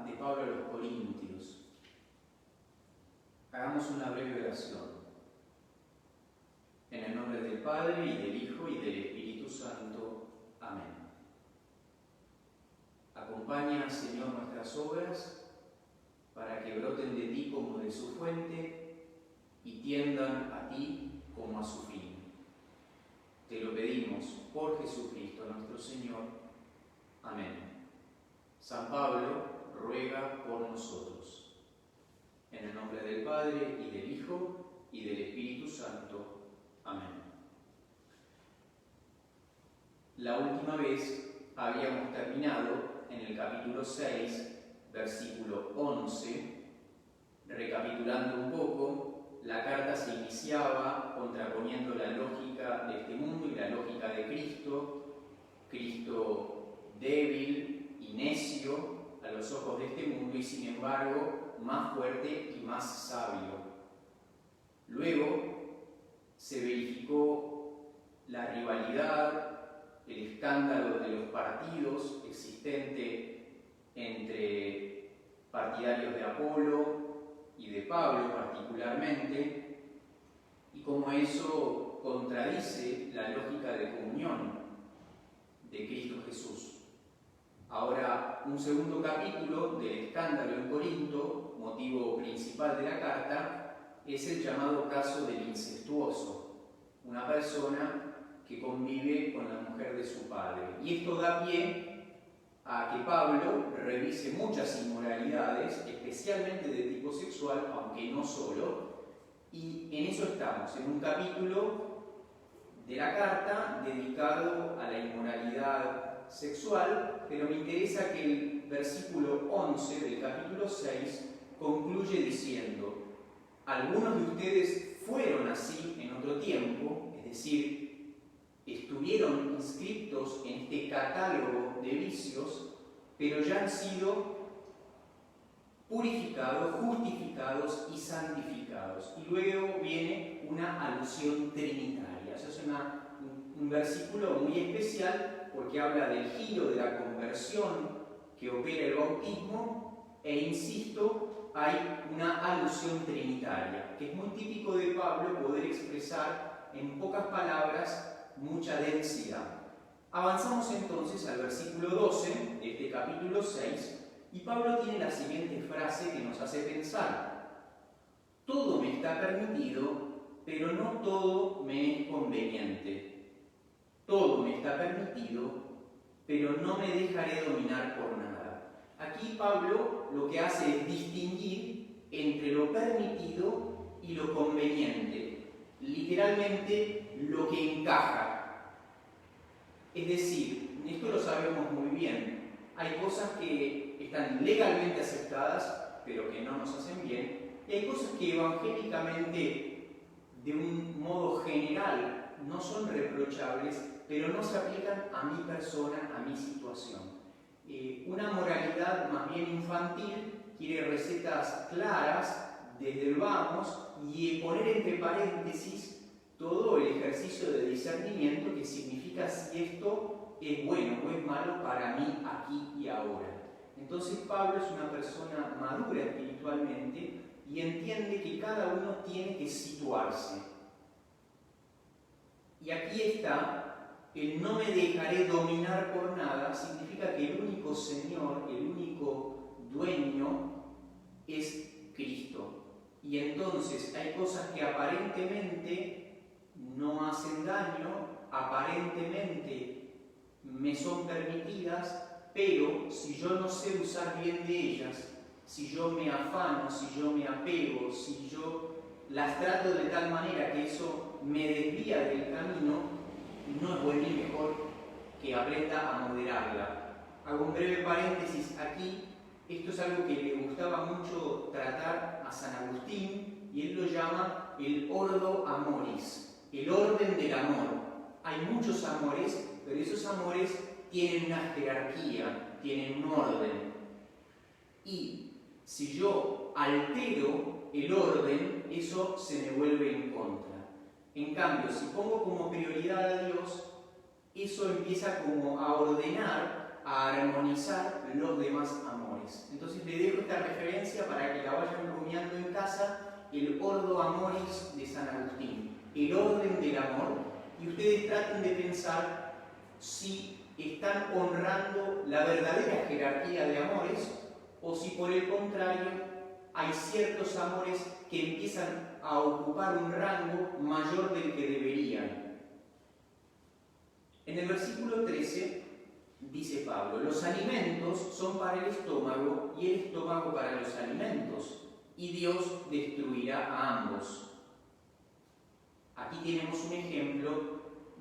carta de Pablo a los Corintios. Hagamos una breve oración. En el nombre del Padre, y del Hijo, y del Espíritu Santo. Amén. Acompaña, Señor, nuestras obras, para que broten de ti como de su fuente, y tiendan a ti como a su fin. Te lo pedimos por Jesucristo nuestro Señor. Amén. San Pablo ruega por nosotros. En el nombre del Padre, y del Hijo, y del Espíritu Santo. Amén. La última vez habíamos terminado en el capítulo 6, versículo 11. Recapitulando un poco, la carta se iniciaba contraponiendo la lógica de este mundo y la lógica de Cristo. Cristo débil y necio a los ojos de este mundo y sin embargo más fuerte y más sabio. Luego se verificó la rivalidad, el escándalo de los partidos existente entre partidarios de Apolo y de Pablo particularmente, y cómo eso contradice la lógica de comunión de Cristo Jesús. Ahora, un segundo capítulo del escándalo en Corinto, motivo principal de la carta, es el llamado caso del incestuoso, una persona que convive con la mujer de su padre. Y esto da pie a que Pablo revise muchas inmoralidades, especialmente de tipo sexual, aunque no solo, y en eso estamos, en un capítulo de la carta dedicado a la inmoralidad sexual, pero me interesa que el versículo 11 del capítulo 6 concluye diciendo: algunos de ustedes fueron así en otro tiempo, es decir, estuvieron inscritos en este catálogo de vicios, pero ya han sido purificados, justificados y santificados. Y luego viene una alusión trinitaria. Eso es un versículo muy especial porque habla del giro de la conversión que opera el bautismo e, insisto, hay una alusión trinitaria, que es muy típico de Pablo poder expresar en pocas palabras mucha densidad. Avanzamos entonces al versículo 12 de este capítulo 6, y Pablo tiene la siguiente frase que nos hace pensar: todo me está permitido, pero no todo me es conveniente. Todo me está permitido, pero no me dejaré dominar por nada. Aquí Pablo lo que hace es distinguir entre lo permitido y lo conveniente, literalmente lo que encaja. Es decir, esto lo sabemos muy bien, hay cosas que están legalmente aceptadas, pero que no nos hacen bien, y hay cosas que evangélicamente, de un modo general, no son reprochables, pero no se aplican a mi persona, a mi situación. Una moralidad más bien infantil quiere recetas claras desde el vamos y poner entre paréntesis todo el ejercicio de discernimiento que significa si esto es bueno o es malo para mí aquí y ahora. Entonces Pablo es una persona madura espiritualmente y entiende que cada uno tiene que situarse. Y aquí está: el no me dejaré dominar por nada, significa que el único Señor, el único dueño es Cristo. Y entonces hay cosas que aparentemente no hacen daño, aparentemente me son permitidas, pero si yo no sé usar bien de ellas, si yo me afano, si yo me apego, si yo las trato de tal manera que eso me desvía del camino, no es bueno y mejor que aprenda a moderarla. Hago un breve paréntesis aquí. Esto es algo que le gustaba mucho tratar a San Agustín y él lo llama el ordo amoris, el orden del amor. Hay muchos amores, pero esos amores tienen una jerarquía, tienen un orden. Y si yo altero el orden, eso se me vuelve en contra. En cambio, si pongo como prioridad a Dios, eso empieza como a ordenar a armonizar los demás amores. Entonces le dejo esta referencia para que la vayan rumiando en casa, el Ordo Amoris de San Agustín, el orden del amor, y ustedes traten de pensar si están honrando la verdadera jerarquía de amores o si por el contrario hay ciertos amores que empiezan a ocupar un rango mayor del que deberían. En el versículo 13 dice Pablo: los alimentos son para el estómago y el estómago para los alimentos, y Dios destruirá a ambos. Aquí tenemos un ejemplo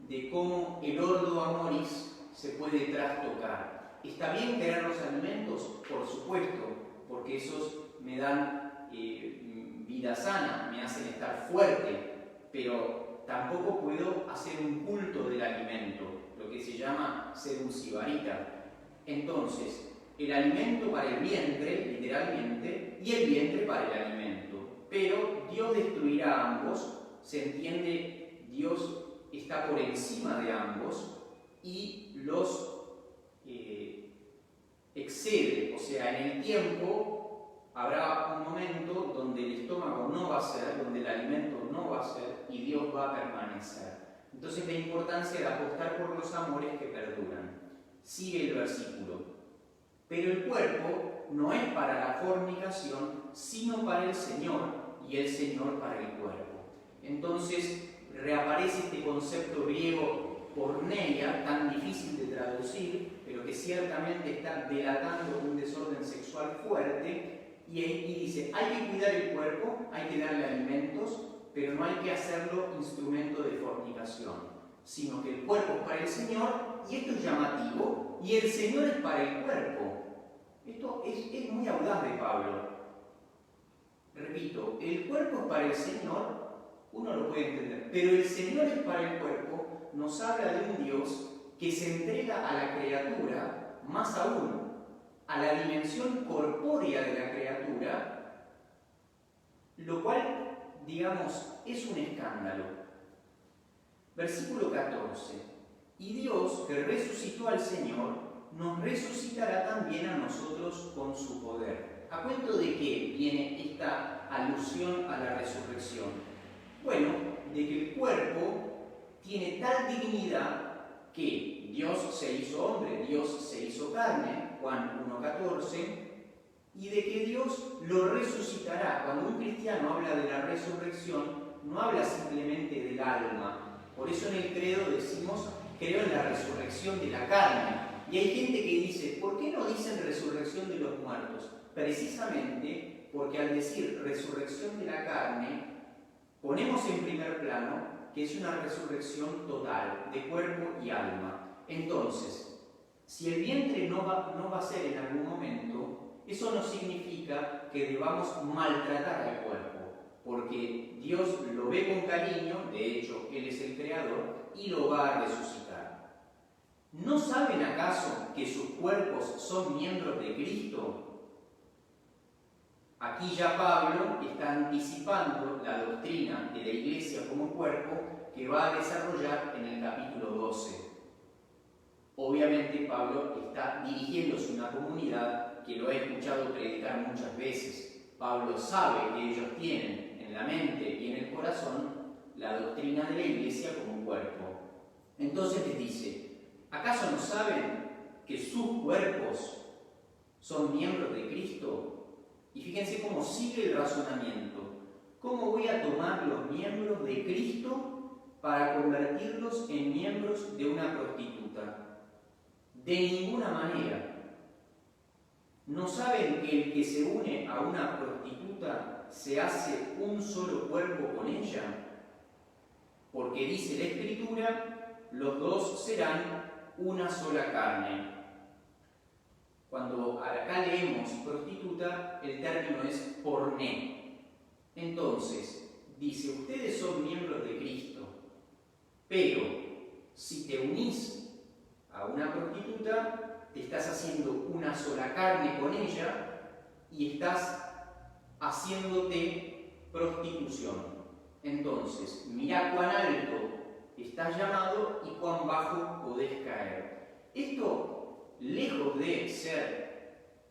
de cómo el Ordo Amoris se puede trastocar. ¿Está bien querer los alimentos? Por supuesto, porque esos me dan vida sana, me hacen estar fuerte, pero tampoco puedo hacer un culto del alimento, lo que se llama ser un sibarita. Entonces, el alimento para el vientre, literalmente, y el vientre para el alimento. Pero Dios destruirá a ambos, se entiende, Dios está por encima de ambos y los excede, o sea, en el tiempo habrá un momento donde el estómago no va a ser, donde el alimento no va a ser y Dios va a permanecer. Entonces la importancia de apostar por los amores que perduran. Sigue el versículo: pero el cuerpo no es para la fornicación, sino para el Señor, y el Señor para el cuerpo. Entonces reaparece este concepto griego porneia, tan difícil de traducir, pero que ciertamente está delatando un desorden sexual fuerte, y dice: hay que cuidar el cuerpo, hay que darle alimentos, pero no hay que hacerlo instrumento de fornicación, sino que el cuerpo es para el Señor, y esto es llamativo, y el Señor es para el cuerpo. Esto es muy audaz de Pablo. Repito, el cuerpo es para el Señor, uno lo puede entender, pero el Señor es para el cuerpo, nos habla de un Dios que se entrega a la criatura, más aún, a la dimensión corpórea de la criatura, lo cual, digamos, es un escándalo. Versículo 14: y Dios, que resucitó al Señor, nos resucitará también a nosotros con su poder. ¿A cuento de qué viene esta alusión a la resurrección? Bueno, de que el cuerpo tiene tal dignidad que Dios se hizo hombre, Dios se hizo carne, Juan 1:14, y de que Dios lo resucitará. Cuando un cristiano habla de la resurrección, no habla simplemente del alma. Por eso en el credo decimos: creo en la resurrección de la carne. Y hay gente que dice: ¿por qué no dicen resurrección de los muertos? Precisamente porque al decir resurrección de la carne, ponemos en primer plano que es una resurrección total, de cuerpo y alma. Entonces, si el vientre no va a ser en algún momento, eso no significa que debamos maltratar al cuerpo, porque Dios lo ve con cariño, de hecho, Él es el creador, y lo va a resucitar. ¿No saben acaso que sus cuerpos son miembros de Cristo? Aquí ya Pablo está anticipando la doctrina de la Iglesia como cuerpo que va a desarrollar en el capítulo 12. Obviamente Pablo está dirigiéndose a una comunidad que lo he escuchado predicar muchas veces. Pablo sabe que ellos tienen en la mente y en el corazón la doctrina de la Iglesia como cuerpo. Entonces les dice: ¿acaso no saben que sus cuerpos son miembros de Cristo? Y fíjense cómo sigue el razonamiento. ¿Cómo voy a tomar los miembros de Cristo para convertirlos en miembros de una prostituta? De ninguna manera. ¿No saben que el que se une a una prostituta se hace un solo cuerpo con ella? Porque dice la Escritura: los dos serán una sola carne. Cuando acá leemos prostituta, el término es porné. Entonces, dice: ustedes son miembros de Cristo, pero si te unís a una prostituta, te estás haciendo una sola carne con ella y estás haciéndote prostitución. Entonces, mirá cuán alto estás llamado y cuán bajo podés caer. Esto lejos de ser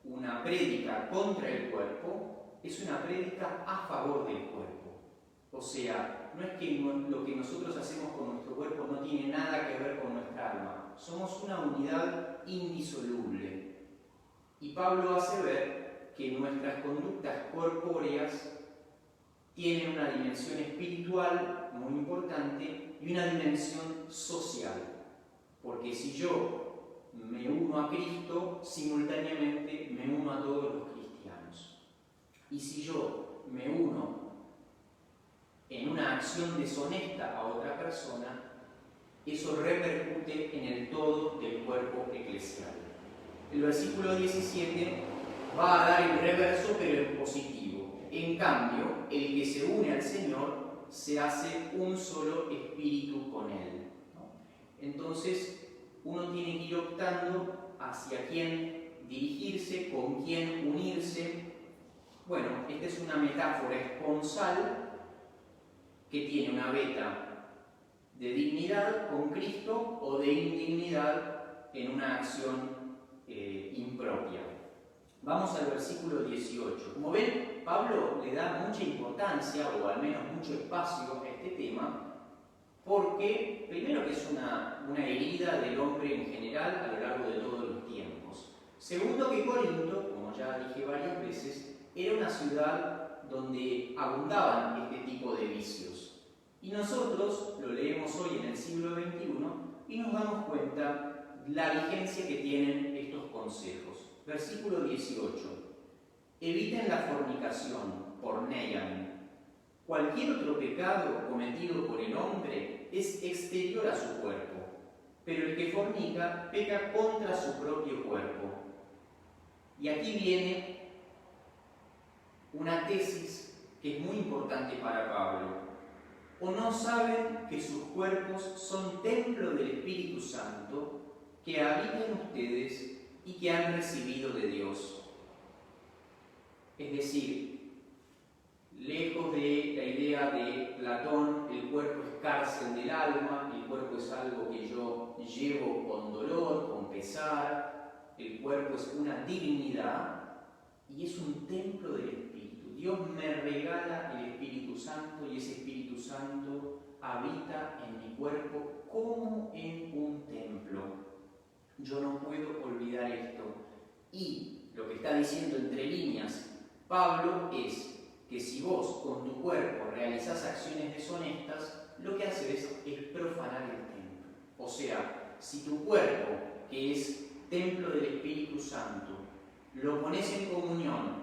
una prédica contra el cuerpo, es una prédica a favor del cuerpo. O sea, no es que lo que nosotros hacemos con nuestro cuerpo no tiene nada que ver con nuestra alma. Somos una unidad indisoluble. Y Pablo hace ver que nuestras conductas corpóreas tienen una dimensión espiritual muy importante y una dimensión social. Porque si yo me uno a Cristo, simultáneamente me uno a todos los cristianos. Y si yo me uno en una acción deshonesta a otra persona, eso repercute en el todo del cuerpo eclesial. El versículo 17 va a dar el reverso, pero en positivo. En cambio, el que se une al Señor se hace un solo espíritu con Él, ¿no? Entonces, uno tiene que ir optando hacia quién dirigirse, con quién unirse. Bueno, esta es una metáfora esponsal que tiene una beta de dignidad con Cristo o de indignidad en una acción impropia. Vamos al versículo 18. Como ven, Pablo le da mucha importancia, o al menos mucho espacio a este tema, porque primero que es una herida del hombre en general a lo largo de todos los tiempos. Segundo que Corinto, como ya dije varias veces, era una ciudad donde abundaban este tipo de vicios. Y nosotros lo leemos hoy en el siglo XXI y nos damos cuenta la vigencia que tienen estos consejos. Versículo 18. Eviten la fornicación, porneian. Cualquier otro pecado cometido por el hombre es exterior a su cuerpo, pero el que fornica peca contra su propio cuerpo. Y aquí viene una tesis que es muy importante para Pablo. ¿O no saben que sus cuerpos son templo del Espíritu Santo que habita en ustedes y que han recibido de Dios? Es decir, lejos de la idea de Platón, el cuerpo es cárcel del alma, el cuerpo es algo que yo llevo con dolor, con pesar, el cuerpo es una divinidad y es un templo del Espíritu. Dios me regala el Espíritu Santo y ese Espíritu Santo habita en mi cuerpo como en un templo. Yo no puedo olvidar esto. Y lo que está diciendo entre líneas Pablo es que si vos con tu cuerpo realizás acciones deshonestas, lo que haces es profanar el templo. O sea, si tu cuerpo, que es templo del Espíritu Santo, lo pones en comunión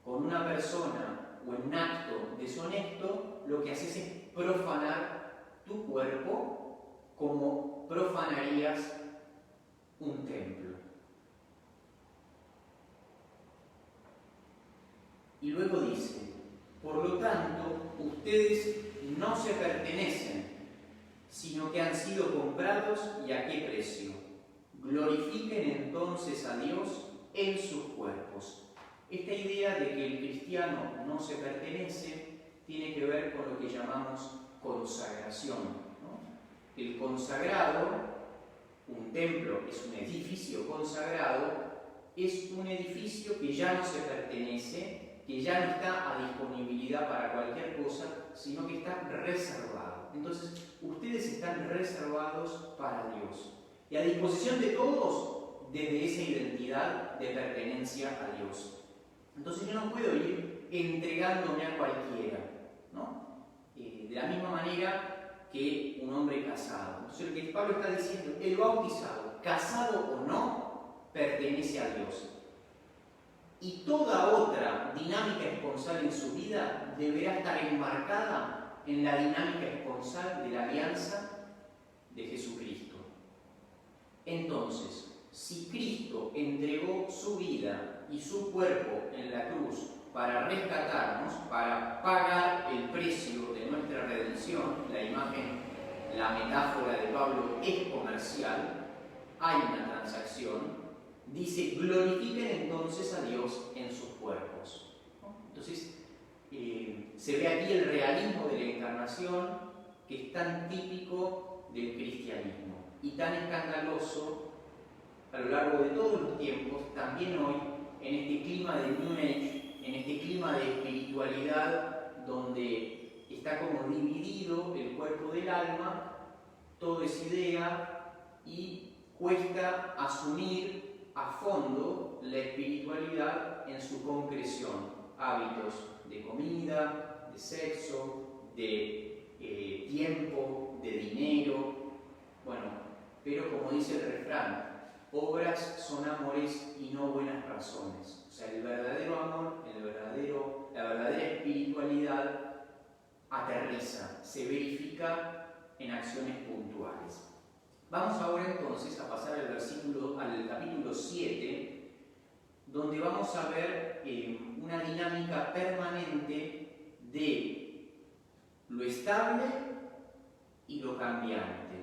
con una persona o en un acto deshonesto, lo que haces es profanar tu cuerpo como profanarías un templo. Y luego dice, por lo tanto, ustedes no se pertenecen, sino que han sido comprados, ¿y a qué precio? Glorifiquen entonces a Dios en sus cuerpos. Esta idea de que el cristiano no se pertenece tiene que ver con lo que llamamos consagración, ¿no? El consagrado, un templo es un edificio consagrado, es un edificio que ya no se pertenece, que ya no está a disponibilidad para cualquier cosa, sino que está reservado. Entonces, ustedes están reservados para Dios y a disposición de todos desde esa identidad de pertenencia a Dios. Entonces yo no puedo ir entregándome a cualquiera, ¿no? De la misma manera que un hombre casado. Entonces lo que Pablo está diciendo, el bautizado, casado o no, pertenece a Dios. Y toda otra dinámica esponsal en su vida deberá estar enmarcada en la dinámica esponsal de la alianza de Jesucristo. Entonces, si Cristo entregó su vida y su cuerpo en la cruz para rescatarnos, para pagar el precio de nuestra redención, la imagen, la metáfora de Pablo es comercial, hay una transacción. Dice, glorifiquen entonces a Dios en sus cuerpos. Entonces, se ve aquí el realismo de la encarnación que es tan típico del cristianismo y tan escandaloso a lo largo de todos los tiempos, también hoy, en este clima de New Age, en este clima de espiritualidad donde está como dividido el cuerpo del alma, todo es idea y cuesta asumir a fondo la espiritualidad en su concreción. Hábitos de comida, de sexo, de tiempo, de dinero. Bueno, pero como dice el refrán, obras son amores y no buenas razones. O sea, el verdadero amor, la verdadera espiritualidad aterriza, se verifica en acciones puntuales. Vamos ahora entonces a pasar al capítulo 7, donde vamos a ver una dinámica permanente de lo estable y lo cambiante.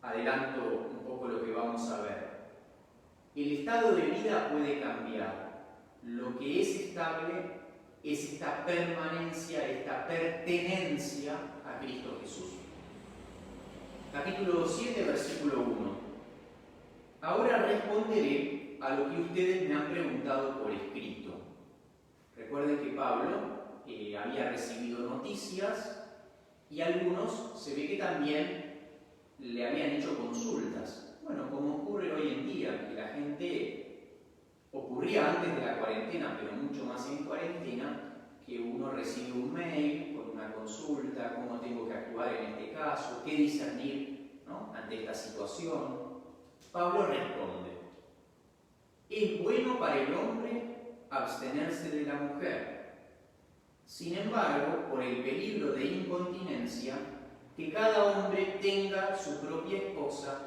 Adelanto un poco lo que vamos a ver. El estado de vida puede cambiar. Lo que es estable es esta permanencia, esta pertenencia a Cristo Jesús. Capítulo 7, versículo 1. Ahora responderé a lo que ustedes me han preguntado por escrito. Recuerden que Pablo había recibido noticias y algunos se ve que también le habían hecho consultas. Bueno, como ocurre hoy en día, que la gente, ocurría antes de la cuarentena, pero mucho más en cuarentena, que uno recibe un mail con una consulta, cómo tengo que actuar en este caso, qué discernir, ¿no?, ante esta situación. Pablo responde: es bueno para el hombre abstenerse de la mujer. Sin embargo, por el peligro de incontinencia, que cada hombre tenga su propia esposa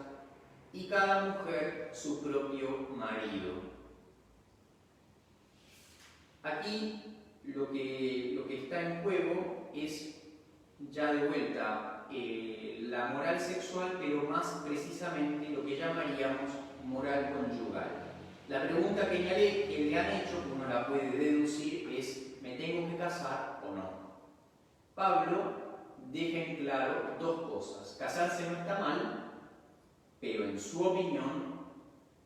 y cada mujer su propio marido. Aquí lo que está en juego es, ya de vuelta, la moral sexual, pero más precisamente lo que llamaríamos moral conyugal. La pregunta que le han hecho, que uno la puede deducir, es: ¿me tengo que casar o no? Pablo deja en claro dos cosas. Casarse no está mal, pero en su opinión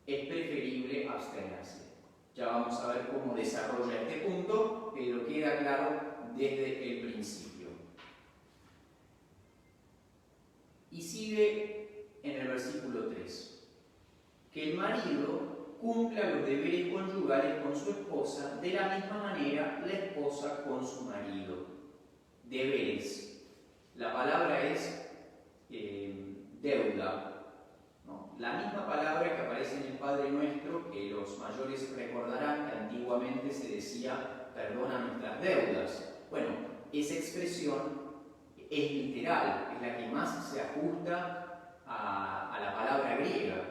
es preferible abstenerse. Ya vamos a ver cómo desarrolla este punto, pero queda claro desde el principio. Y sigue en el versículo 3. Que el marido cumpla los deberes conyugales con su esposa de la misma manera la esposa con su marido. Deberes. La palabra es deuda, ¿no? La misma palabra que aparece en el Padre Nuestro, que los mayores recordarán que antiguamente se decía: perdona nuestras deudas. Bueno, esa expresión es literal, es la que más se ajusta a la palabra griega.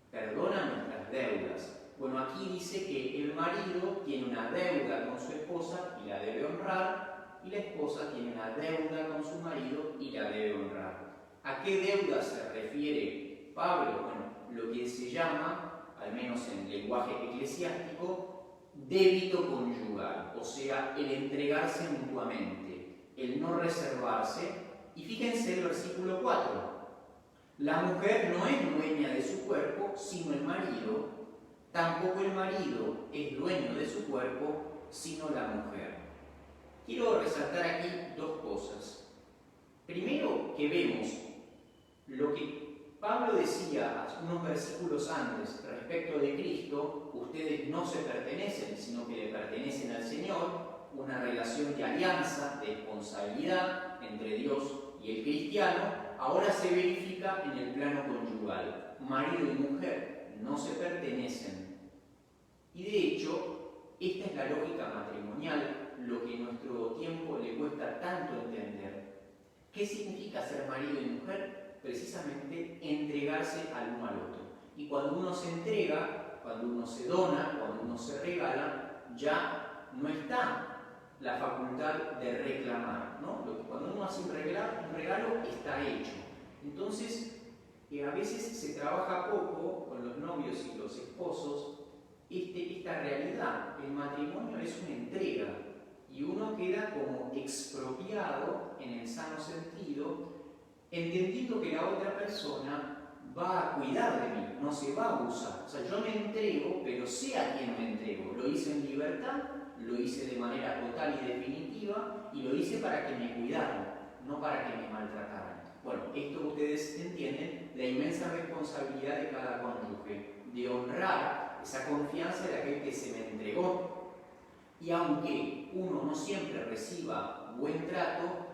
Perdona nuestras deudas. Bueno, aquí dice que el marido tiene una deuda con su esposa y la debe honrar, y la esposa tiene una deuda con su marido y la debe honrar. ¿A qué deuda se refiere Pablo? Bueno, lo que se llama, al menos en lenguaje eclesiástico, débito conyugal, o sea, el entregarse mutuamente, el no reservarse. Y fíjense el versículo 4. La mujer no es dueña de su cuerpo, sino el marido. Tampoco el marido es dueño de su cuerpo, sino la mujer. Quiero resaltar aquí dos cosas. Primero, que vemos lo que Pablo decía unos versículos antes respecto de Cristo: ustedes no se pertenecen, sino que le pertenecen al Señor. Una relación de alianza, de responsabilidad entre Dios y el cristiano, ahora se verifica en el plano conyugal. Marido y mujer no se pertenecen. Y de hecho, esta es la lógica matrimonial, lo que en nuestro tiempo le cuesta tanto entender. ¿Qué significa ser marido y mujer? Precisamente entregarse al uno al otro. Y cuando uno se entrega, cuando uno se dona, cuando uno se regala, ya no está la facultad de reclamar, ¿no? Cuando uno hace un regalo está hecho. Entonces, a veces se trabaja poco con los novios y los esposos esta realidad. El matrimonio es una entrega y uno queda como expropiado en el sano sentido, entendiendo que la otra persona va a cuidar de mí, no se va a abusar. O sea, yo me entrego, pero sé a quién me entrego. Lo hice en libertad, lo hice de manera total y definitiva, y lo hice para que me cuidaran, no para que me maltrataran. Bueno, esto ustedes entienden, la inmensa responsabilidad de cada cónyuge, de honrar esa confianza de aquel que se me entregó. Y aunque uno no siempre reciba buen trato,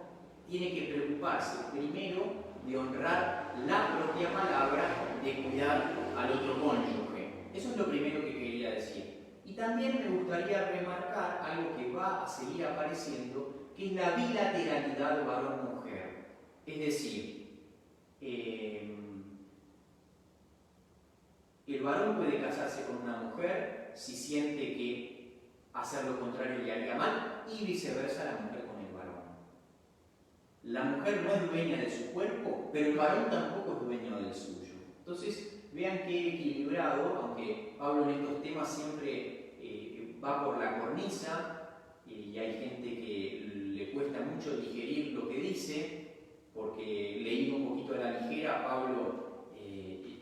tiene que preocuparse primero de honrar la propia palabra, de cuidar al otro cónyuge. Eso es lo primero que quería decir. Y también me gustaría remarcar algo que va a seguir apareciendo, que es la bilateralidad varón-mujer. Es decir, el varón puede casarse con una mujer si siente que hacer lo contrario le haría mal, y viceversa la mujer con el varón. La mujer no es dueña de su cuerpo, pero el varón tampoco es dueño del suyo. Entonces, vean qué equilibrado, aunque Pablo en estos temas siempre va por la cornisa, y hay gente que le cuesta mucho digerir lo que dice, porque leído un poquito a la ligera, Pablo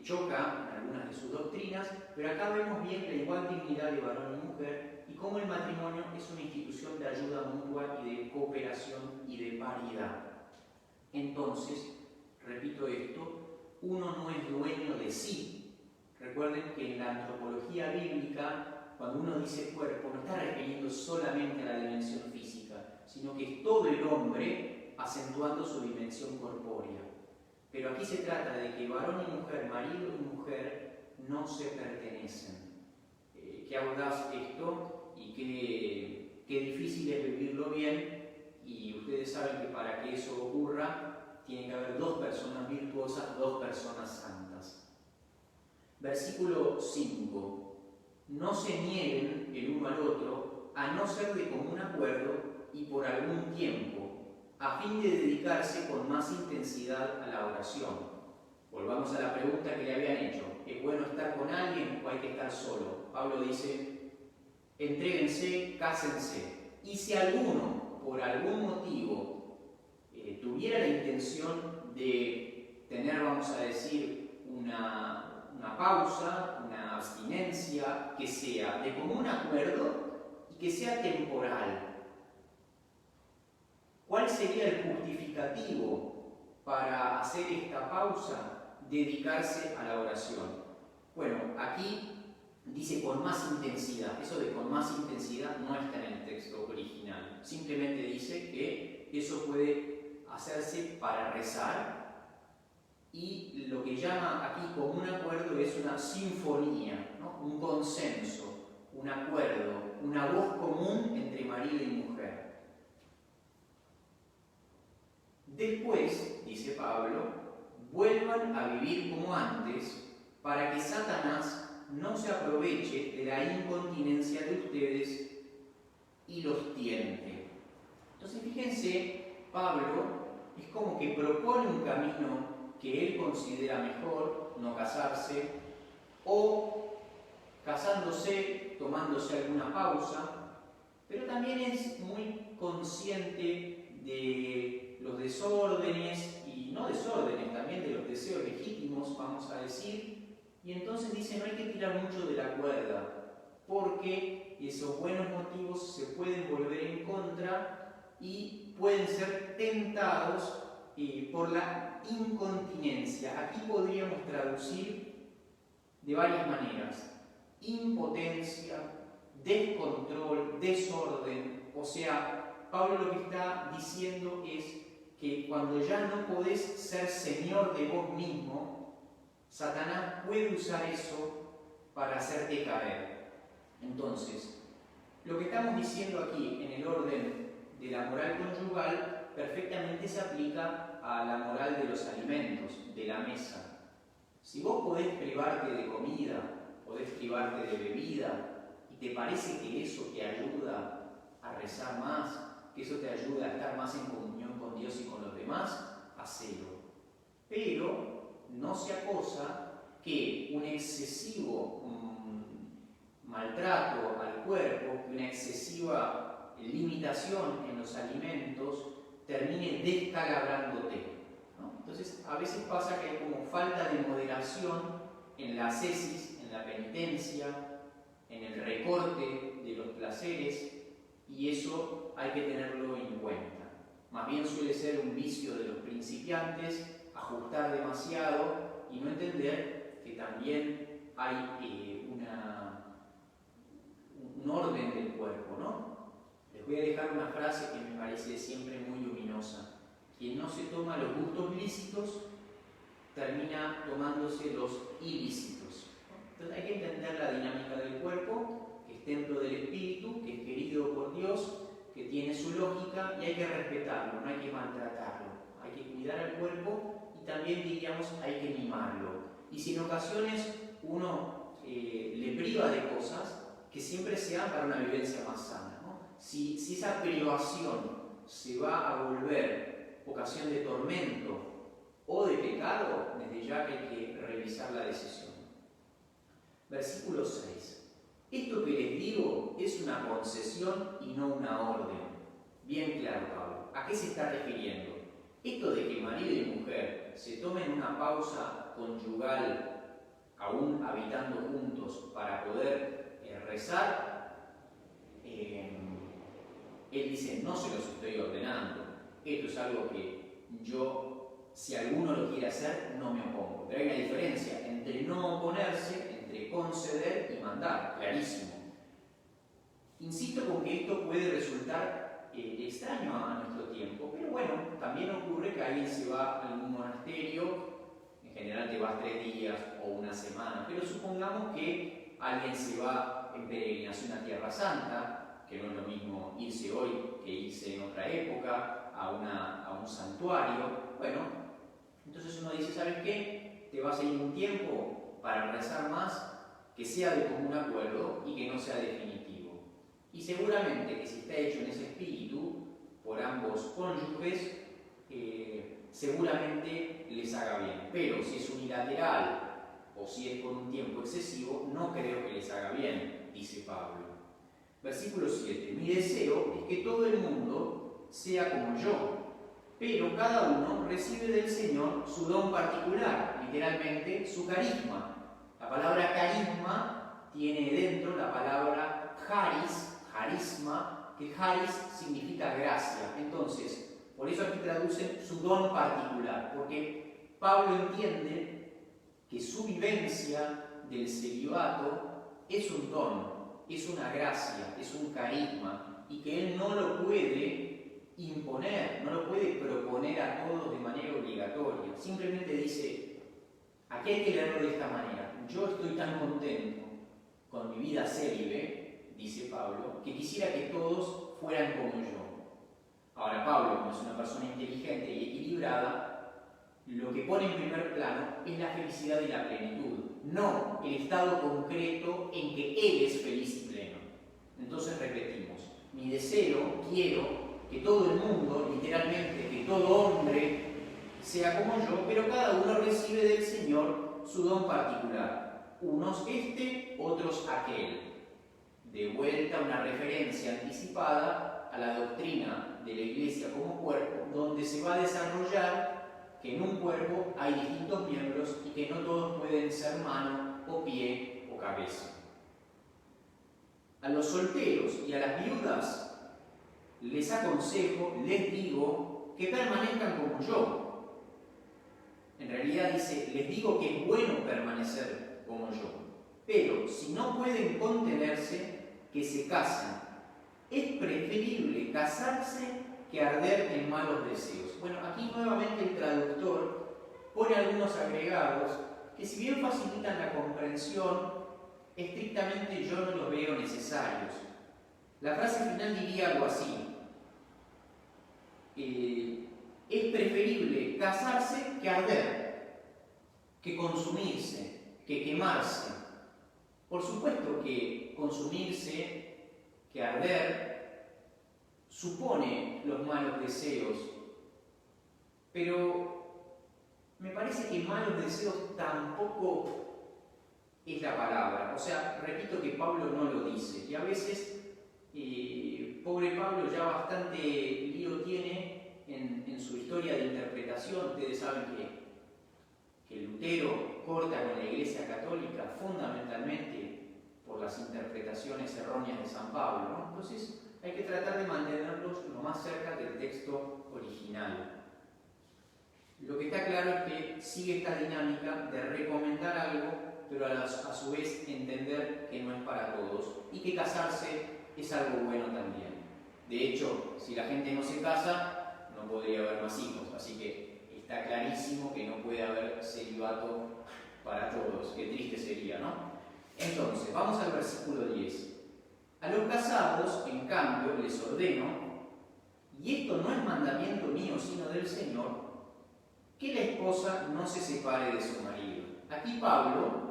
choca en algunas de sus doctrinas, pero acá vemos bien la igual dignidad de varón y mujer, y cómo el matrimonio es una institución de ayuda mutua y de cooperación y de paridad. Entonces, repito esto, uno no es dueño de sí. Recuerden que en la antropología bíblica, cuando uno dice cuerpo, no está refiriendo solamente a la dimensión física, sino que es todo el hombre acentuando su dimensión corpórea. Pero aquí se trata de que varón y mujer, marido y mujer, no se pertenecen. Qué audaz esto y qué difícil es vivirlo bien, y ustedes saben que para que eso ocurra tiene que haber dos personas virtuosas, dos personas santas. Versículo 5. No se nieguen el uno al otro, a no ser de común acuerdo y por algún tiempo, a fin de dedicarse con más intensidad a la oración. Volvamos a la pregunta que le habían hecho. ¿Es bueno estar con alguien o hay que estar solo? Pablo dice, entréguense, cásense. Y si alguno, por algún motivo, tuviera la intención de tener, vamos a decir, una pausa, una abstinencia, que sea de común acuerdo y que sea temporal. ¿Cuál sería el justificativo para hacer esta pausa? Dedicarse a la oración. Bueno, aquí dice con más intensidad. Eso de con más intensidad no está en el texto original. Simplemente dice que eso puede hacerse para rezar, y lo que llama aquí común acuerdo es una sinfonía, ¿no? Un consenso, un acuerdo, una voz común entre marido y mujer. Después, dice Pablo, vuelvan a vivir como antes, para que Satanás no se aproveche de la incontinencia de ustedes y los tiente. Entonces, fíjense, Pablo es como que propone un camino que él considera mejor, no casarse, o casándose, tomándose alguna pausa, pero también es muy consciente de los desórdenes, y no desórdenes, también de los deseos legítimos, vamos a decir, y entonces dice, no hay que tirar mucho de la cuerda, porque esos buenos motivos se pueden volver en contra y pueden ser tentados por la incontinencia. Aquí podríamos traducir de varias maneras: impotencia, descontrol, desorden. O sea, Pablo lo que está diciendo es que cuando ya no podés ser señor de vos mismo, Satanás puede usar eso para hacerte caer. Entonces, lo que estamos diciendo aquí en el orden de la moral conyugal perfectamente se aplica a la moral de los alimentos, de la mesa. Si vos podés privarte de comida, podés privarte de bebida, y te parece que eso te ayuda a rezar más, que eso te ayuda a estar más en comunión con Dios y con los demás, hacelo. Pero no sea cosa que un excesivo maltrato al cuerpo, que una excesiva limitación en los alimentos termine descalabrándote, ¿no? Entonces, a veces pasa que hay como falta de moderación en la ascesis, en la penitencia, en el recorte de los placeres, y eso hay que tenerlo en cuenta. Más bien suele ser un vicio de los principiantes, ajustar demasiado y no entender que también hay un orden del cuerpo, ¿no? Les voy a dejar una frase que me parece siempre muy luminosa. Quien no se toma los gustos lícitos, termina tomándose los ilícitos. Entonces hay que entender la dinámica del cuerpo, que es templo del espíritu, que es querido por Dios, que tiene su lógica y hay que respetarlo, no hay que maltratarlo. Hay que cuidar al cuerpo y también, diríamos, hay que mimarlo. Y si en ocasiones uno le priva de cosas, que siempre sean para una vivencia más sana, ¿no? Si esa privación se va a volver ocasión de tormento o de pecado, desde ya que hay que revisar la decisión. Versículo 6. Esto que les digo es una concesión y no una orden. Bien claro, Pablo. ¿A qué se está refiriendo? Esto de que marido y mujer se tomen una pausa conyugal, aún habitando juntos, para poder rezar, él dice, no se los estoy ordenando. Esto es algo que yo, si alguno lo quiere hacer, no me opongo. Pero hay una diferencia entre no oponerse, entre conceder y mandar, clarísimo. Insisto con que esto puede resultar extraño a nuestro tiempo, pero bueno, también ocurre que alguien se va a algún monasterio, en general te vas 3 días o una semana, pero supongamos que alguien se va en peregrinación a Tierra Santa, que no es lo mismo irse hoy que irse en otra época, a un santuario. Bueno, entonces uno dice, ¿sabes qué? Te vas a ir un tiempo para rezar más, que sea de común acuerdo y que no sea definitivo. Y seguramente que si está hecho en ese espíritu, por ambos cónyuges, seguramente les haga bien. Pero si es unilateral o si es por un tiempo excesivo, no creo que les haga bien, dice Pablo. Versículo 7. Mi deseo es que todo el mundo sea como yo, pero cada uno recibe del Señor su don particular, literalmente su carisma. La palabra carisma tiene dentro la palabra carisma, que charis significa gracia. Entonces, por eso aquí traducen su don particular, porque Pablo entiende que su vivencia del celibato es un don, es una gracia, es un carisma, y que él no lo puede imponer, no lo puede proponer a todos de manera obligatoria. Simplemente dice, aquí hay que leerlo de esta manera. Yo estoy tan contento con mi vida célibe, dice Pablo, que quisiera que todos fueran como yo. Ahora, Pablo, como es una persona inteligente y equilibrada, lo que pone en primer plano es la felicidad y la plenitud, no el estado concreto en que él es feliz y pleno. Entonces repetimos, mi deseo, quiero que todo el mundo, literalmente, que todo hombre sea como yo, pero cada uno recibe del Señor su don particular. Unos otros aquel. De vuelta una referencia anticipada a la doctrina de la Iglesia como cuerpo, donde se va a desarrollar que en un cuerpo hay distintos miembros y que no todos pueden ser mano o pie o cabeza. A los solteros y a las viudas les aconsejo, les digo, que permanezcan como yo. En realidad dice, les digo que es bueno permanecer como yo, pero si no pueden contenerse, que se casen. Es preferible casarse que arder en malos deseos. Bueno, aquí nuevamente el traductor pone algunos agregados que, si bien facilitan la comprensión, estrictamente yo no los veo necesarios. La frase final diría algo así: es preferible casarse que arder, que consumirse, que quemarse. Por supuesto que consumirse, que arder, supone los malos deseos, pero me parece que malos deseos tampoco es la palabra. O sea, repito que Pablo no lo dice, y a veces, pobre Pablo ya bastante lío tiene en su historia de interpretación, ustedes saben que Lutero corta con la Iglesia Católica fundamentalmente por las interpretaciones erróneas de San Pablo, ¿no? Entonces hay que tratar de mantenerlos lo más cerca del texto original. Lo que está claro es que sigue esta dinámica de recomendar algo, pero a su vez entender que no es para todos y que casarse es algo bueno también. De hecho, si la gente no se casa, no podría haber más hijos, así que está clarísimo que no puede haber celibato para todos. Qué triste sería, ¿no? Entonces, vamos al versículo 10. A los casados, en cambio, les ordeno, y esto no es mandamiento mío, sino del Señor, que la esposa no se separe de su marido. Aquí Pablo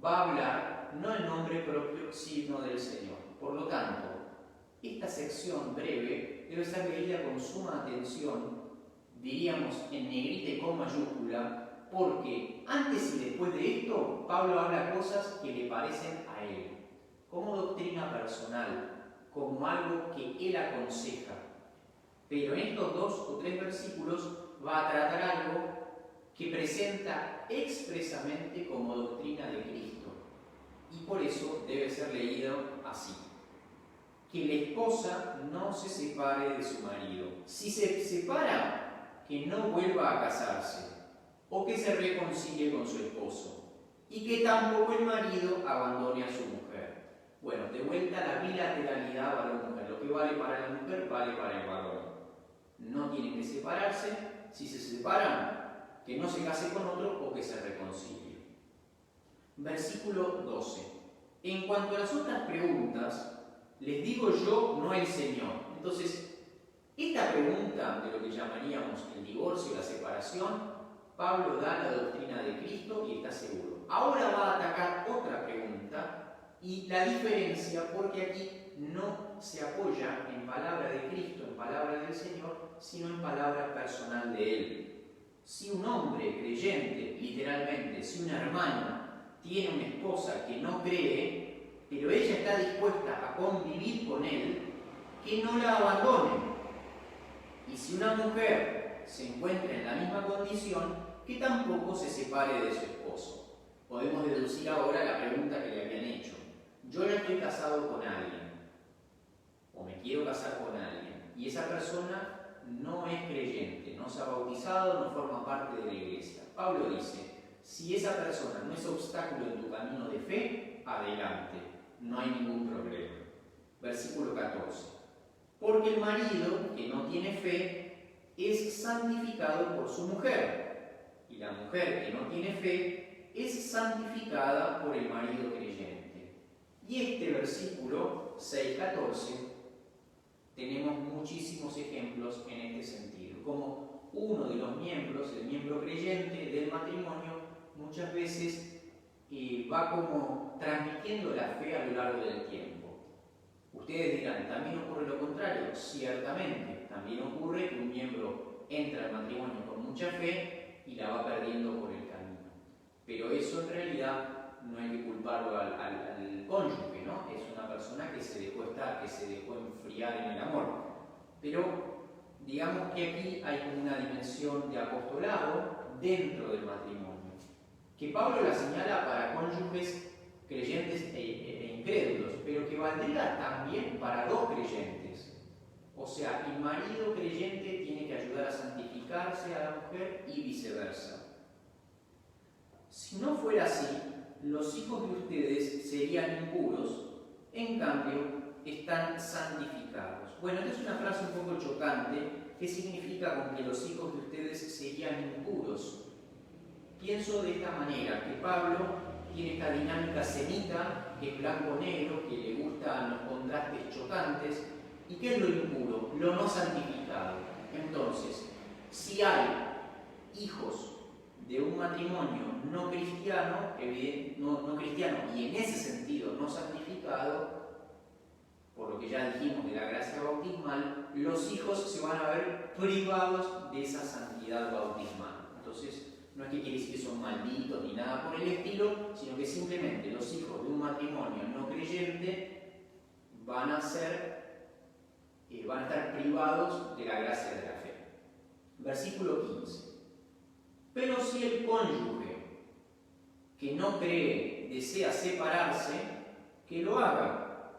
va a hablar no en nombre propio, sino del Señor. Por lo tanto, esta sección breve debe ser leída con suma atención, diríamos en negrita y con mayúscula, porque antes y después de esto, Pablo habla cosas que le parecen a él, como doctrina personal, como algo que él aconseja. Pero en estos 2 o 3 versículos va a tratar algo que presenta expresamente como doctrina de Cristo, y por eso debe ser leído así: que la esposa no se separe de su marido. Si se separa, que no vuelva a casarse, o que se reconcilie con su esposo, y que tampoco el marido abandone a su mujer. Bueno, de vuelta la bilateralidad varón-mujer. Lo que vale para la mujer, vale para el varón. No tienen que separarse. Si se separan, que no se case con otro o que se reconcilie. Versículo 12. En cuanto a las otras preguntas, les digo yo, no el Señor. Entonces, esta pregunta de lo que llamaríamos el divorcio, la separación, Pablo da la doctrina de Cristo y está seguro. Ahora va a atacar otra pregunta y la diferencia, porque aquí no se apoya en palabra de Cristo, en palabra del Señor, sino en palabra personal de Él. Si un hombre creyente, literalmente, si una hermana tiene una esposa que no cree, pero ella está dispuesta a convivir con él, que no la abandone. Y si una mujer se encuentra en la misma condición, que tampoco se separe de su esposo. Podemos deducir ahora la pregunta que le habían hecho. Yo no estoy casado con alguien, o me quiero casar con alguien, y esa persona no es creyente, no se ha bautizado, no forma parte de la iglesia. Pablo dice, si esa persona no es obstáculo en tu camino de fe, adelante, no hay ningún problema. Versículo 14. Porque el marido que no tiene fe es santificado por su mujer, y la mujer que no tiene fe es santificada por el marido creyente. Y este versículo 6:14 tenemos muchísimos ejemplos en este sentido, como uno de los miembros, el miembro creyente del matrimonio, muchas veces va como transmitiendo la fe a lo largo del tiempo. Ustedes dirán, ¿también ocurre lo contrario? Ciertamente, también ocurre que un miembro entra al matrimonio con mucha fe y la va perdiendo por el camino. Pero eso en realidad no hay que culparlo al cónyuge, ¿no? Es una persona que se dejó estar, que se dejó enfriar en el amor. Pero digamos que aquí hay como una dimensión de apostolado dentro del matrimonio, que Pablo la señala para cónyuges creyentes e incrédulos, pero que valdría también para dos creyentes. O sea, el marido creyente tiene que ayudar a santificarse a la mujer y viceversa. Si no fuera así, los hijos de ustedes serían impuros, en cambio, están santificados. Bueno, esta es una frase un poco chocante. ¿Qué significa con que los hijos de ustedes serían impuros? Pienso de esta manera, que Pablo tiene esta dinámica semita, que es blanco-negro, que le gustan los contrastes chocantes. ¿Y qué es lo impuro? Lo no santificado. Entonces, si hay hijos de un matrimonio no cristiano y en ese sentido no santificado, por lo que ya dijimos de la gracia bautismal, los hijos se van a ver privados de esa santidad bautismal. Entonces, no es que quiere decir que son malditos ni nada por el estilo, sino que simplemente los hijos de un matrimonio no creyente van a estar privados de la gracia de la fe. Versículo 15. Pero si el cónyuge que no cree desea separarse, que lo haga.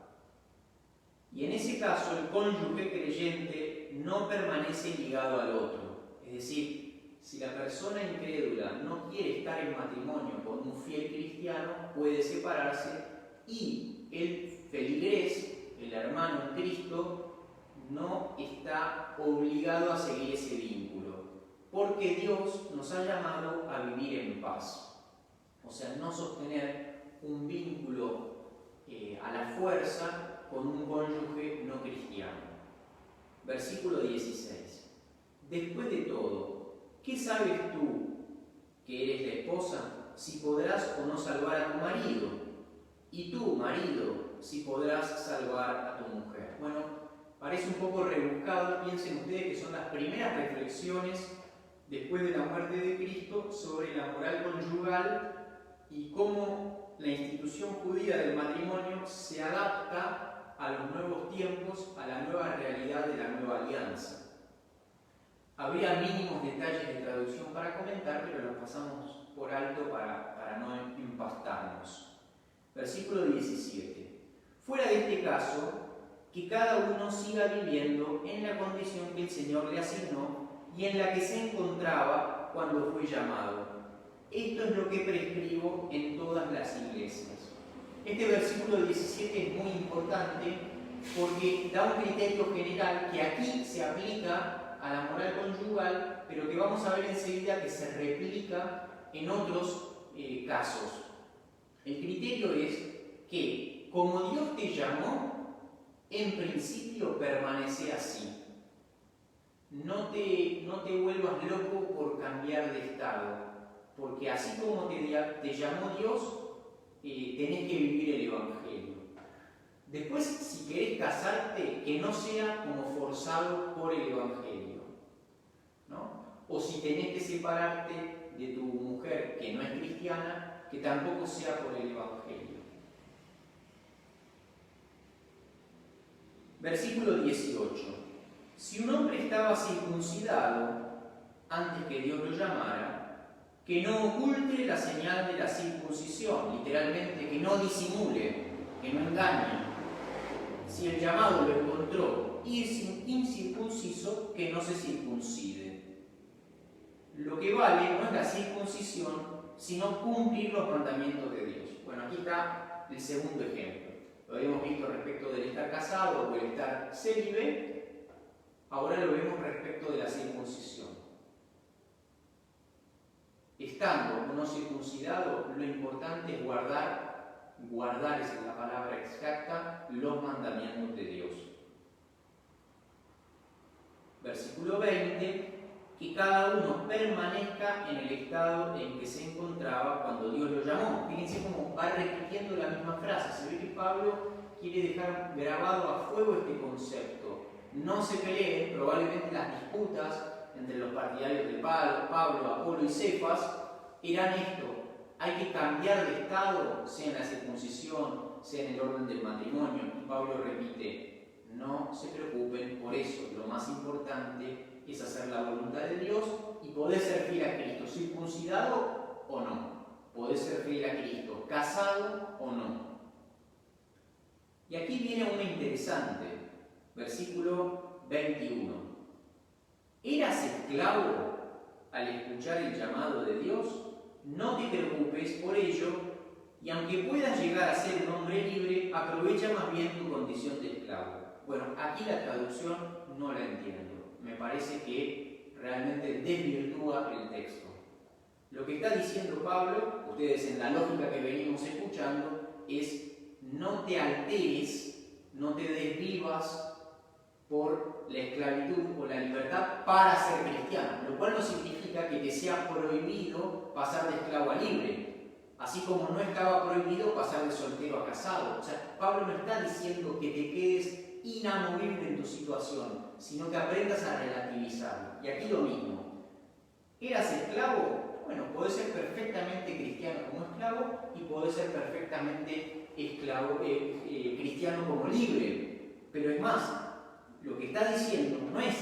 Y en ese caso el cónyuge creyente no permanece ligado al otro. Es decir, si la persona incrédula no quiere estar en matrimonio con un fiel cristiano, puede separarse y el feligrés, el hermano en Cristo, no está obligado a seguir ese vínculo, porque Dios nos ha llamado a vivir en paz. O sea, no sostener un vínculo a la fuerza con un cónyuge no cristiano. Versículo 16. Después de todo, ¿qué sabes tú que eres la esposa, si podrás o no salvar a tu marido? Y tú, marido, si podrás salvar a tu mujer. Bueno, parece un poco rebuscado. Piensen ustedes que son las primeras reflexiones después de la muerte de Cristo sobre la moral conyugal y cómo la institución judía del matrimonio se adapta a los nuevos tiempos, a la nueva realidad de la nueva alianza. Habría mínimos detalles de traducción para comentar, pero los pasamos por alto para no empastarnos. Versículo 17. Fuera de este caso, que cada uno siga viviendo en la condición que el Señor le asignó y en la que se encontraba cuando fue llamado. Esto es lo que prescribo en todas las iglesias. Este versículo 17 es muy importante porque da un criterio general que aquí se aplica a la moral conyugal, pero que vamos a ver enseguida que se replica en otros casos. El criterio es que, como Dios te llamó, en principio permanece así. No te vuelvas loco por cambiar de estado, porque así como te llamó Dios, tenés que vivir el Evangelio. Después, si querés casarte, que no sea como forzado por el Evangelio, ¿no? O si tenés que separarte de tu mujer que no es cristiana, que tampoco sea por el Evangelio. Versículo 18. Si un hombre estaba circuncidado antes que Dios lo llamara, que no oculte la señal de la circuncisión, literalmente, que no disimule, que no engañe. Si el llamado lo encontró incircunciso, que no se circuncide. Lo que vale no es la circuncisión, sino cumplir los mandamientos de Dios. Bueno, aquí está el segundo ejemplo. Lo habíamos visto respecto del estar casado o el estar célibe, ahora lo vemos respecto de la circuncisión. Estando o no circuncidado, lo importante es guardar es la palabra exacta, los mandamientos de Dios. Versículo 20, que cada uno permanezca en el estado en que se encontraba cuando Dios lo llamó. Fíjense cómo va repitiendo la misma frase. Se ve que Pablo quiere dejar grabado a fuego este concepto. No se peleen, probablemente las disputas entre los partidarios de Pablo, Apolo y Cefas eran esto: hay que cambiar de estado, sea en la circuncisión, sea en el orden del matrimonio. Y Pablo repite: no se preocupen por eso, lo más importante es hacer la voluntad de Dios y poder ser fiel a Cristo, circuncidado o no, poder ser fiel a Cristo, casado o no. Y aquí viene una interesante, versículo 21. ¿Eras esclavo al escuchar el llamado de Dios? No te preocupes por ello, y aunque puedas llegar a ser un hombre libre, aprovecha más bien tu condición de esclavo. Bueno, aquí la traducción no la entiendo. Me parece que realmente desvirtúa el texto. Lo que está diciendo Pablo, ustedes en la lógica que venimos escuchando, es: no te alteres, no te desvivas por la esclavitud o la libertad para ser cristiano, lo cual no significa que te sea prohibido pasar de esclavo a libre, así como no estaba prohibido pasar de soltero a casado. O sea, Pablo no está diciendo que te quedes inamovible en tu situación, sino que aprendas a relativizarlo. Y aquí lo mismo. ¿Eras esclavo? Bueno, podés ser perfectamente cristiano como esclavo y podés ser perfectamente cristiano como libre. Pero es más, lo que está diciendo no es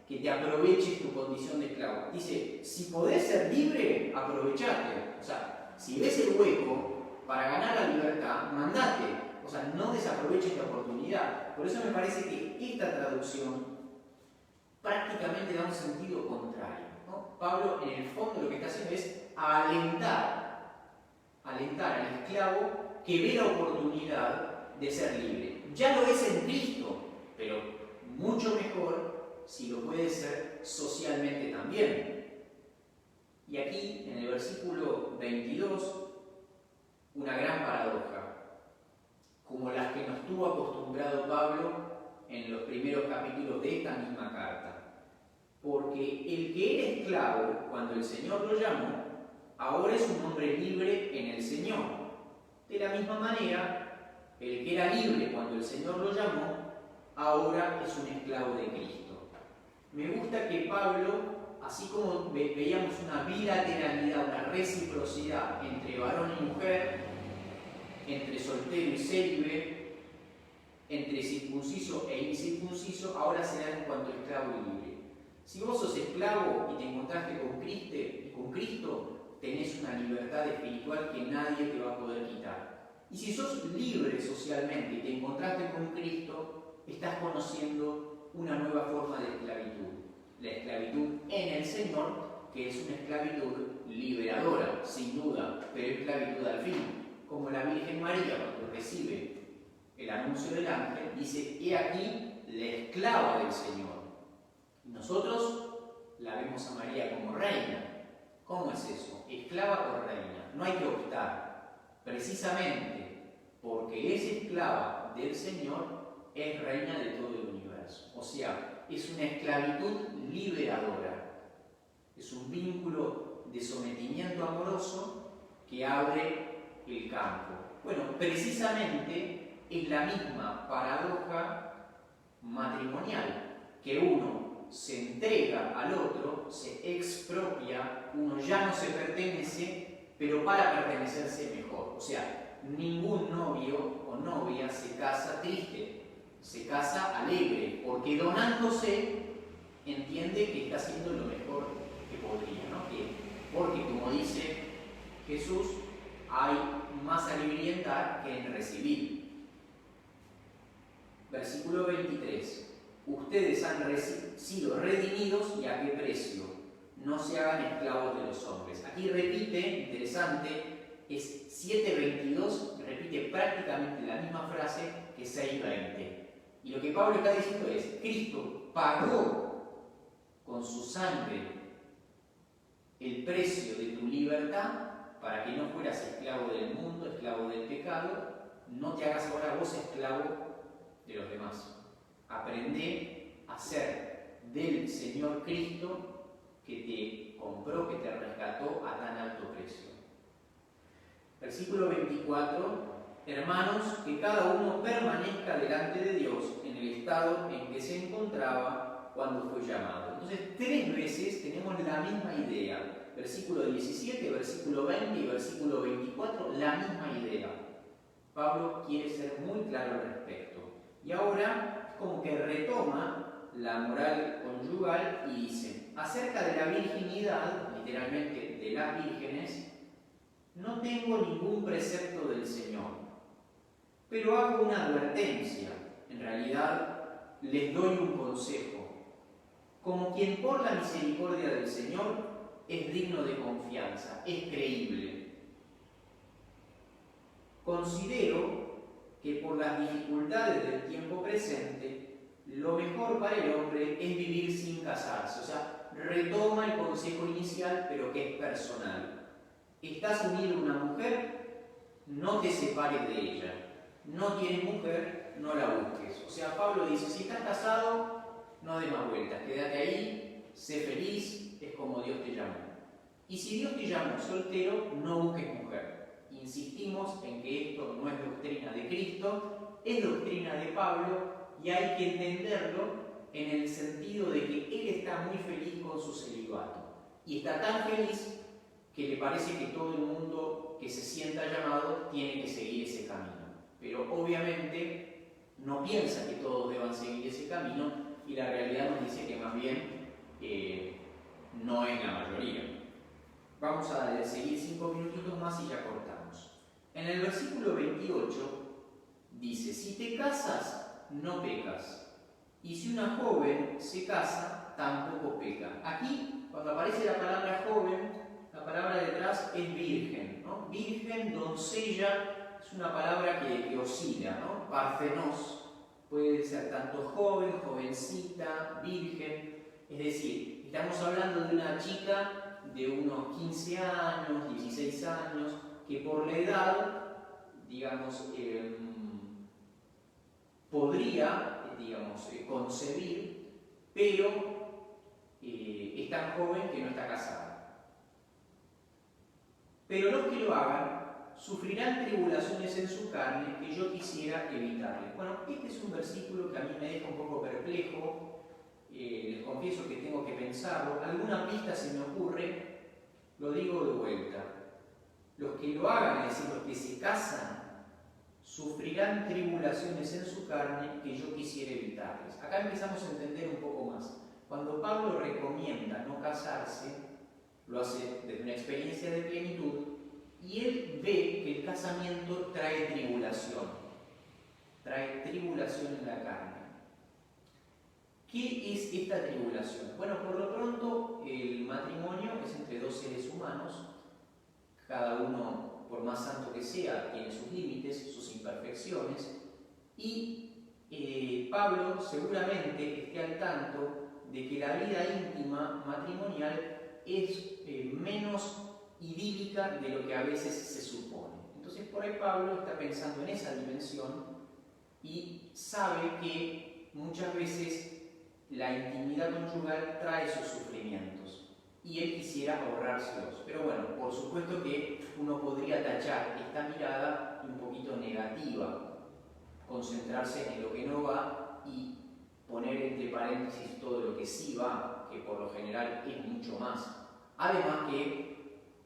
que te aproveches tu condición de esclavo. Dice, si podés ser libre, aprovechate. O sea, si ves el hueco para ganar la libertad, mandate. O sea, no desaproveches la oportunidad. Por eso me parece que esta traducción prácticamente da un sentido contrario, ¿no? Pablo, en el fondo, lo que está haciendo es alentar al esclavo que ve la oportunidad de ser libre. Ya lo es en Cristo, pero mucho mejor si lo puede ser socialmente también. Y aquí, en el versículo 22, una gran paradoja, como las que nos tuvo acostumbrado Pablo en los primeros capítulos de esta misma carta. Porque el que era esclavo cuando el Señor lo llamó, ahora es un hombre libre en el Señor. De la misma manera, el que era libre cuando el Señor lo llamó, ahora es un esclavo de Cristo. Me gusta que Pablo, así como veíamos una bilateralidad, una reciprocidad entre varón y mujer, entre soltero y célibe, entre circunciso e incircunciso, ahora se da en cuanto a esclavo y libre. Si vos sos esclavo y te encontraste con Cristo, tenés una libertad espiritual que nadie te va a poder quitar. Y si sos libre socialmente y te encontraste con Cristo, estás conociendo una nueva forma de esclavitud. La esclavitud en el Señor, que es una esclavitud liberadora, sin duda, pero esclavitud al fin. Como la Virgen María, cuando recibe el anuncio del ángel, dice, he aquí la esclava del Señor. Nosotros la vemos a María como reina. ¿Cómo es eso? Esclava o reina. No hay que optar. Precisamente porque es esclava del Señor, es reina de todo el universo. O sea, es una esclavitud liberadora. Es un vínculo de sometimiento amoroso que abre el campo. Bueno, precisamente es la misma paradoja matrimonial, que uno se entrega al otro, se expropia, uno ya no se pertenece, pero para pertenecerse mejor. O sea, ningún novio o novia se casa triste, se casa alegre, porque donándose entiende que está haciendo lo mejor que podría, ¿no? Porque como dice Jesús, hay más alegría en dar que en recibir. Versículo 23. Ustedes han sido redimidos, ¿y a qué precio? No se hagan esclavos de los hombres. Aquí repite, interesante, es 7:22, repite prácticamente la misma frase que 6:20. Y lo que Pablo está diciendo es, Cristo pagó con su sangre el precio de tu libertad para que no fueras esclavo del mundo, esclavo del pecado. No te hagas ahora vos esclavo de los demás. Aprende a ser del Señor Cristo que te compró, que te rescató a tan alto precio. Versículo 24. Hermanos, que cada uno permanezca delante de Dios en el estado en que se encontraba cuando fue llamado. Entonces, 3 veces tenemos la misma idea. Versículo 17, versículo 20 y versículo 24, la misma idea. Pablo quiere ser muy claro al respecto. Y ahora, como que retoma la moral conyugal y dice, acerca de la virginidad, literalmente de las vírgenes, no tengo ningún precepto del Señor, pero hago una advertencia. En realidad, les doy un consejo. Como quien por la misericordia del Señor es digno de confianza, es creíble. Considero que por las dificultades del tiempo presente, lo mejor para el hombre es vivir sin casarse. O sea, retoma el consejo inicial, pero que es personal. Estás unido a una mujer, no te separes de ella. No tienes mujer, no la busques. O sea, Pablo dice, si estás casado, no des más vueltas, quédate ahí, sé feliz, es como Dios te llamó. Y si Dios te llamó soltero, no busques mujer. Insistimos en que esto no es doctrina de Cristo, es doctrina de Pablo, y hay que entenderlo en el sentido de que él está muy feliz con su celibato. Y está tan feliz que le parece que todo el mundo que se sienta llamado tiene que seguir ese camino. Pero obviamente no piensa que todos deban seguir ese camino, y la realidad nos dice que más bien no es la mayoría. Vamos a seguir 5 minutitos más y ya cortamos. En el versículo 28 dice: si te casas, no pecas, y si una joven se casa, tampoco peca. Aquí, cuando aparece la palabra joven, la palabra detrás es virgen, ¿no? Virgen, doncella, es una palabra que oscila, ¿no? Parthenos, puede ser tanto joven, jovencita, virgen, es decir, estamos hablando de una chica de unos 15 años, 16 años, que por la edad, digamos, podría, concebir, pero es tan joven que no está casada. Pero los que lo hagan sufrirán tribulaciones en su carne que yo quisiera evitarles. Bueno, este es un versículo que a mí me deja un poco perplejo. Les confieso que tengo que pensarlo. Alguna pista se me ocurre, lo digo de vuelta. Los que lo hagan, es decir, los que se casan, sufrirán tribulaciones en su carne que yo quisiera evitarles. Acá empezamos a entender un poco más. Cuando Pablo recomienda no casarse, lo hace desde una experiencia de plenitud, y él ve que el casamiento trae tribulación en la carne. ¿Qué es esta tribulación? Bueno, por lo pronto el matrimonio es entre dos seres humanos, cada uno, por más santo que sea, tiene sus límites, sus imperfecciones, y Pablo seguramente esté al tanto de que la vida íntima matrimonial es menos idílica de lo que a veces se supone. Entonces por ahí Pablo está pensando en esa dimensión y sabe que muchas veces la intimidad conyugal trae sus sufrimientos y él quisiera ahorrárselos. Pero bueno, por supuesto que uno podría tachar esta mirada un poquito negativa, concentrarse en lo que no va y poner entre paréntesis todo lo que sí va, que por lo general es mucho más. Además que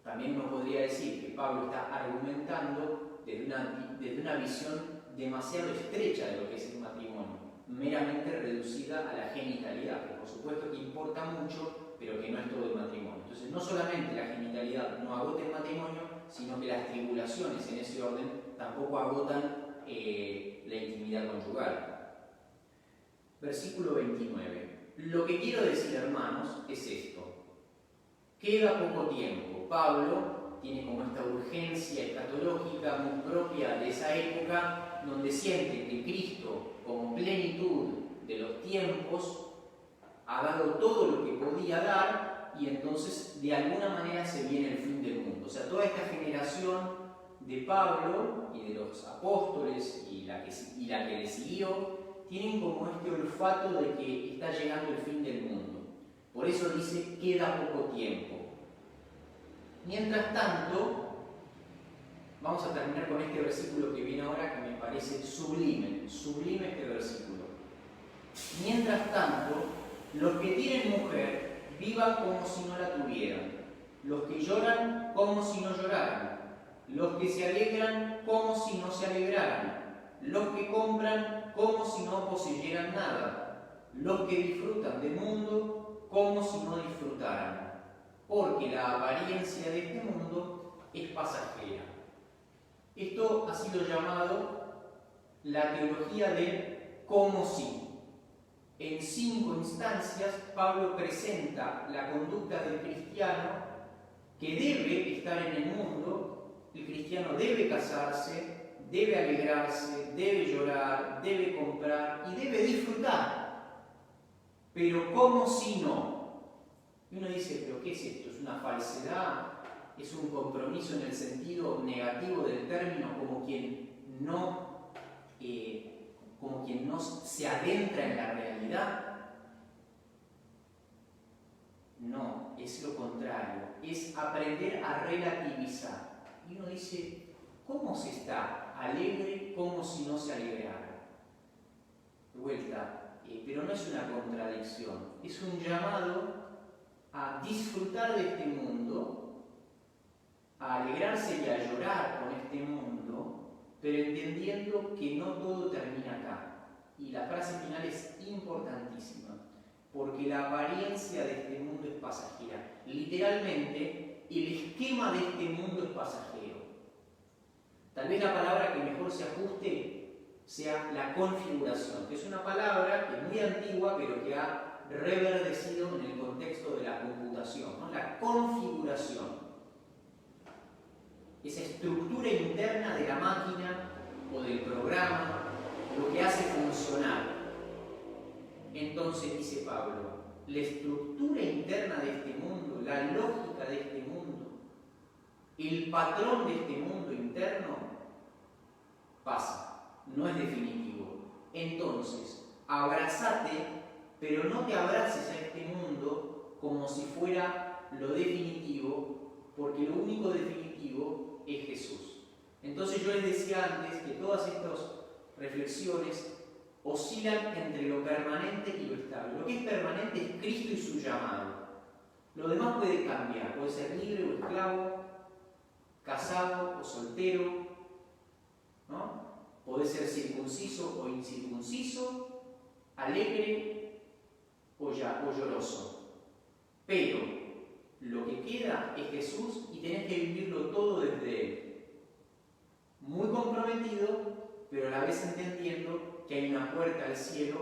también uno podría decir que Pablo está argumentando desde una visión demasiado estrecha de lo que es el matrimonio, meramente reducida a la genitalidad, que por supuesto que importa mucho, pero que no es todo el matrimonio. Entonces, no solamente la genitalidad no agota el matrimonio, sino que las tribulaciones en ese orden tampoco agotan la intimidad conyugal. Versículo 29. Lo que quiero decir, hermanos, es esto. Queda poco tiempo. Pablo tiene como esta urgencia escatológica muy propia de esa época, donde siente que Cristo, como plenitud de los tiempos, ha dado todo lo que podía dar y entonces de alguna manera se viene el fin del mundo. O sea, toda esta generación de Pablo y de los apóstoles y la que le siguió tienen como este olfato de que está llegando el fin del mundo. Por eso dice, queda poco tiempo. Mientras tanto, vamos a terminar con este versículo que viene ahora, que me parece sublime este versículo. Mientras tanto, los que tienen mujer vivan como si no la tuvieran, los que lloran como si no lloraran, los que se alegran como si no se alegraran, los que compran como si no poseyeran nada, los que disfrutan del mundo como si no disfrutaran, porque la apariencia de este mundo es pasajera. Esto ha sido llamado la teología del como si. En 5 instancias, Pablo presenta la conducta del cristiano que debe estar en el mundo. El cristiano debe casarse, debe alegrarse, debe llorar, debe comprar y debe disfrutar. Pero ¿cómo si no? Y uno dice, ¿pero qué es esto? ¿Es una falsedad? ¿Es un compromiso en el sentido negativo del término, como quien no se adentra en la realidad? No, es lo contrario, es aprender a relativizar. Y uno dice, ¿cómo se está alegre como si no se alegrara? De vuelta, pero no es una contradicción, es un llamado a disfrutar de este mundo, a alegrarse y a llorar con este mundo, pero entendiendo que no todo termina acá. Y la frase final es importantísima. porque la apariencia de este mundo es pasajera. Literalmente, el esquema de este mundo es pasajero. Tal vez la palabra que mejor se ajuste sea la configuración, que es una palabra que es muy antigua, pero que ha reverdecido en el contexto de la computación, ¿no? La configuración. Esa estructura interna de la máquina o del programa, lo que hace funcionar. Entonces, dice Pablo, la estructura interna de este mundo, la lógica de este mundo, el patrón de este mundo interno, pasa, no es definitivo. Entonces, abrázate, pero no te abraces a este mundo como si fuera lo definitivo, porque lo único definitivo es Jesús. Entonces yo les decía antes que todas estas reflexiones oscilan entre lo permanente y lo estable. Lo que es permanente es Cristo y su llamado. Lo demás puede cambiar, puede ser libre o esclavo, casado o soltero, ¿no? Puede ser circunciso o incircunciso, alegre o lloroso. Pero lo que queda es Jesús y tenés que vivirlo todo desde Él. Muy comprometido, pero a la vez entendiendo que hay una puerta al cielo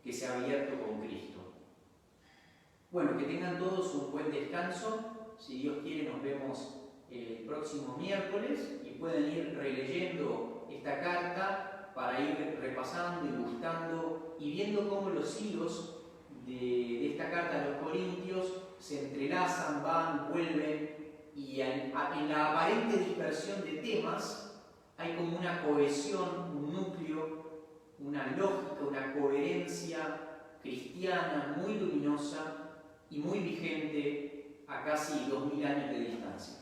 que se ha abierto con Cristo. Bueno, que tengan todos un buen descanso. Si Dios quiere, nos vemos el próximo miércoles y pueden ir releyendo esta carta para ir repasando y buscando y viendo cómo los hilos de esta carta a los Corintios se entrelazan, van, vuelven, y en la aparente dispersión de temas hay como una cohesión, un núcleo, una lógica, una coherencia cristiana muy luminosa y muy vigente a casi 2000 años de distancia.